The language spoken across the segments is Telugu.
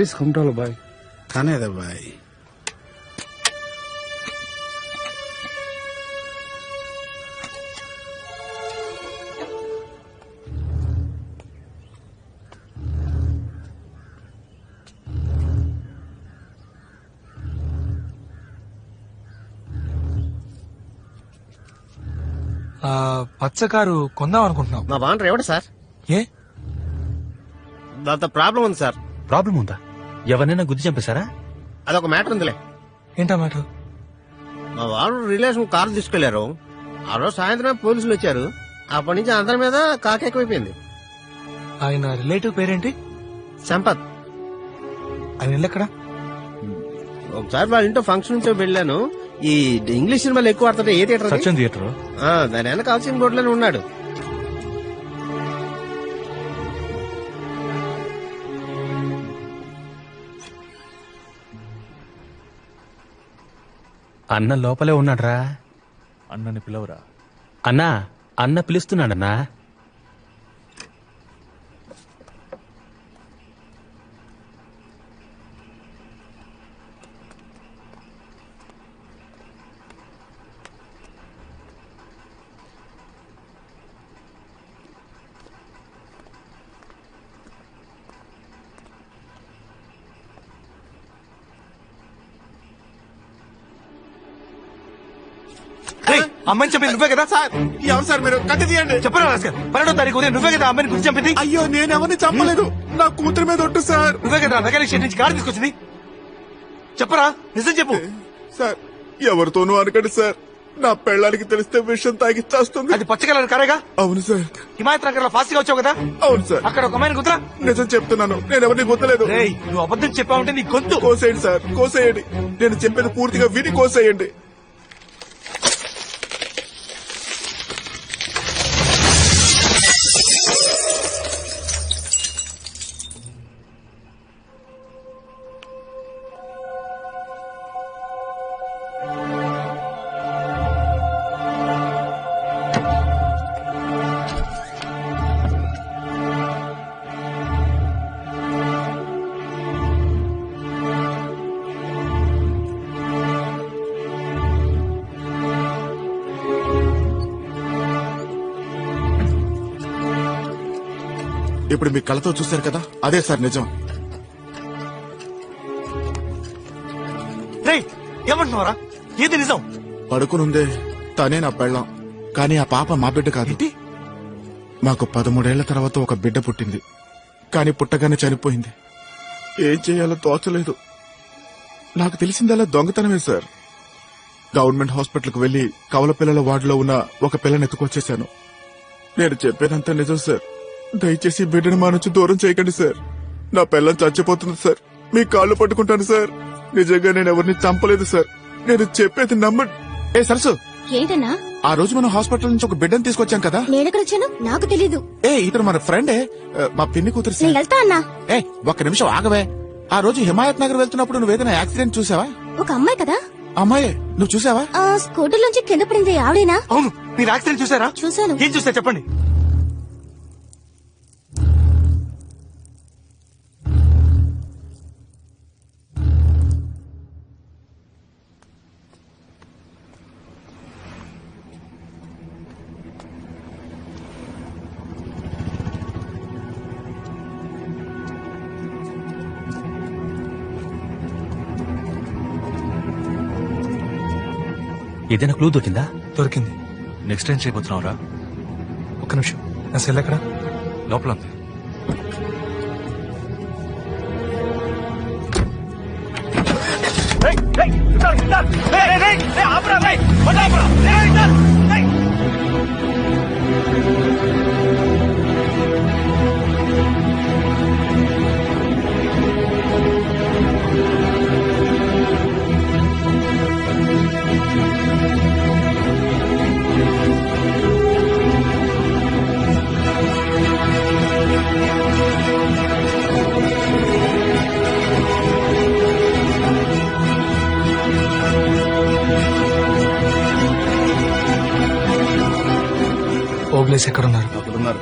తీసుకుంటాను బాయ్. కానేదా బాయ్. పచ్చ కారు కొందాం అనుకుంటున్నాం. మా బాండ్రు ఎవడు సార్? ఏ దాంతో ప్రాబ్లం ఉంది సార్. ప్రాబ్లం ఉందా? ఎవరైనా గుద్ది చంపేశారా? అదొక మ్యాటర్ ఉందిలే. ఏంటా మ్యాటర్? మా వాళ్ళు రిలేషన్ కారు తీసుకెళ్లారు. ఆ రోజు సాయంత్రం పోలీసులు వచ్చారు. అప్పటి నుంచి అందరి మీద కాకెక్కువైపోయింది. ఆయన రిలేటివ్ పేరేంటి? సంపత్. ఆయన ఇల్లు ఎక్కడ? ఒకసారి వాళ్ళ ఇంట్లో ఫంక్షన్ నుంచో వెళ్ళాను. ఈ ఇంగ్లీష్ సినిమాలు ఎక్కువ ఆడుతుంటే ఏ థియేటర్? సత్యం థియేటర్. దాని వెనక హౌసింగ్ బోర్డులోనే ఉన్నాడు. అన్న లోపలే ఉన్నాడ్రా. అన్నని పిలవరా. అన్నా, అన్న పిలుస్తున్నాడన్నా. అమ్మాయిని చెప్పింది నువ్వే కదా? సార్ ఎవరు సార్ మీరు? కట్టి తీయండి. చెప్పరా రాస్కర్, 12వ తారీఖు ఉదయం నువ్వే కదా అమ్మాయిని గురించి చెప్పింది? అయ్యో నేనెవరిని చంపలేదు. నా కూతురు మీద ఒట్టు సార్. నువ్వే కదా మెకానిక్ షెడ్ నుంచి కారు తీసుకొచ్చింది? చెప్పరా, నిజం చెప్పు. సార్ ఎవరితోనూ అనకండి సార్. నా పెళ్ళానికి తెలిస్తే విషయం తాగి చేస్తుంది. అది పచ్చ కలర్ కారేగా? అవును సార్. హిమాయత్ నగర్ లో ఫాస్ట్ గా వచ్చావు కదా? అవును సార్. అక్కడ ఒక అమ్మాయిని కుదరా? నిజం చెప్తున్నాను, నేను ఎవరిని గుర్తలేదు. రేయ్, నువ్వు అబద్ధం చెప్పావంటే నీ గొంతు కోసేయండి సార్, కోసేయండి. నేను చెప్పేది పూర్తిగా విని కోసేయండి. ఇప్పుడు మీ కళ్ళతో చూశారు కదా, అదే సార్ నిజం. రేయ్, ఏమంటున్నావరా? ఏది నిజం? పడుకునుందే తనే నా పెళ్ళాం, కానీ ఆ పాప మా బిడ్డ కాదు. మాకు 13 ఏళ్ల తర్వాత ఒక బిడ్డ పుట్టింది, కానీ పుట్టగానే చనిపోయింది. ఏం చేయాలో తోచలేదు. నాకు తెలిసిందల్లా దొంగతనమే సార్. గవర్నమెంట్ హాస్పిటల్కి వెళ్లి కవల పిల్లల వార్డులో ఉన్న ఒక పిల్లని ఎత్తుకొచ్చేశాను. నేను చెప్పేదంతా నిజం సార్. దయచేసి బిడ్డను మా నుంచి దూరం చేయకండి సార్. నా పిల్లని చచ్చిపోతుంది సార్. మీ కాళ్ళు పట్టుకుంటాను సార్. నిజంగా నేను ఎవరిని చంపలేదు సార్. నేను చెప్పేది నమ్మండి. ఏ సరసు, ఏంటన్నా? ఆ రోజు మనం హాస్పిటల్ నుంచి ఒక బిడ్డను తీసుకొచ్చాం కదా. నేనెక్కడొచ్చాను? నాకు తెలీదు. ఇతను మన ఫ్రెండే, మా పిన్ని కూతురు నేను సార్. వెళ్తా అన్నా. ఒక్క నిమిషం ఆగవే. ఆ రోజు హిమాయత్ నగర్ వెళ్తున్నప్పుడు నువ్వేదైనా యాక్సిడెంట్ చూసావా? ఒక అమ్మాయి కదా? అమ్మాయే, నువ్వు చూసావా? స్కూటర్ నుంచి కింద పడింది ఆవిడేనా? అవును, మీరు యాక్సిడెంట్ చూసారా? చూశాను. ఏం చూసా చెప్పండి. ఏదైనా క్లూ దొరికిందా? దొరికింది. నెక్స్ట్ టైం చేయబోతున్నావురా? ఒక్క నిమిషం, నా సెల్ ఎక్కడ? లోపల ఉంది. ఓబ్లేస్ ఎక్కడున్నారు? అక్కడున్నారు.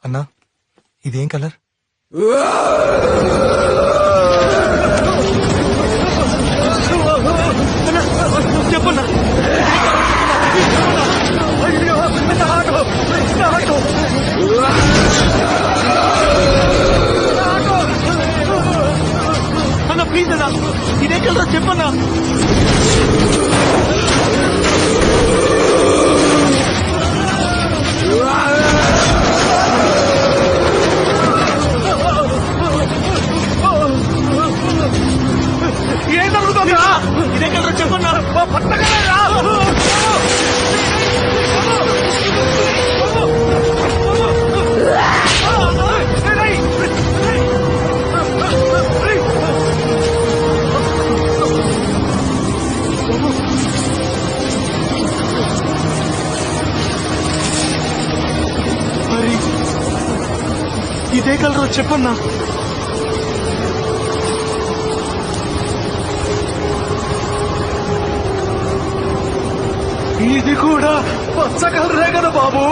అన్నా ఇదేం కలర్? చెప్పన్నా అన్న ప్లీజ్ అన్నా ఇదే కలర్ చెప్పన్నా. ఏం జరుగుతుందా? ఇదే కలర్ చెప్పన్నా. పట్టగలరా? మరి ఇదే కలర్ చెప్పన్నా. ఇది కూడా పచ్చ కలరే కదా బాబు.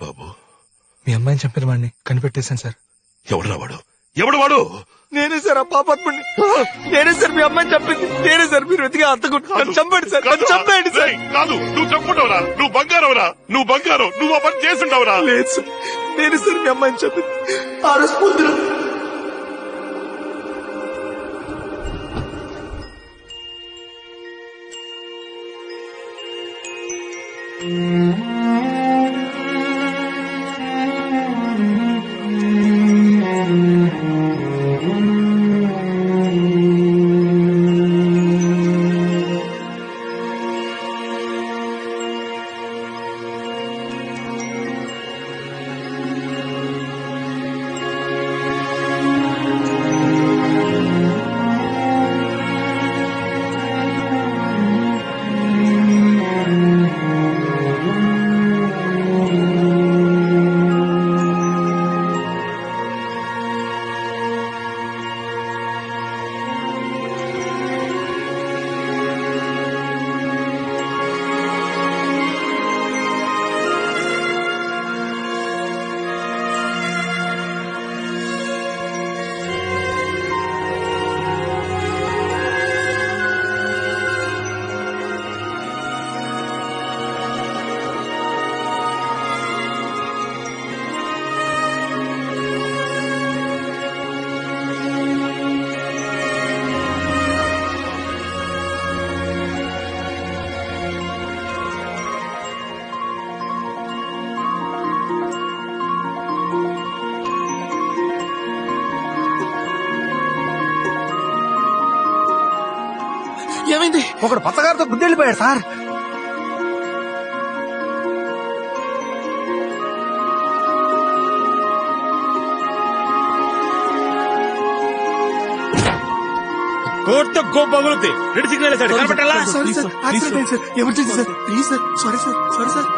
బాబు మీ అమ్మాయిని చంపిన వాడిని కనిపెట్టేశాను సార్. ఎవడు వాడు? ఎవడు వాడు? నేనే సార్ ఆ పాపాత్ముడిని. నేనే సార్ మీ అమ్మాయిని చంపింది. నేనే సార్ మీరు వెతిగా అత్తకుంటున్నాను. చంపండి సార్, చంపేయండి సార్. కాదు, నువ్వు చంపుతావురా? నువ్వు బంగారవురా? నువ్వు బంగారం. నువ్వు ఆ పని చేస్తుంటావురా? లేదు సార్, నేనే సార్ మీ అమ్మాయిని చంపింది. ఆ రోజు పొద్దున ఏమైంది? ఒకడు పచ్చగారితో గుద్ది వెళ్ళిపోయాడు సార్. కోర్టు గో పగులుద్ది. రెడ్ సిగ్నల్ వేశాడు, కనపట్టాలా? సారీ సార్, యాక్సిడెంట్ అయింది sir, emergency sir, please sir, sorry sir, sorry sir.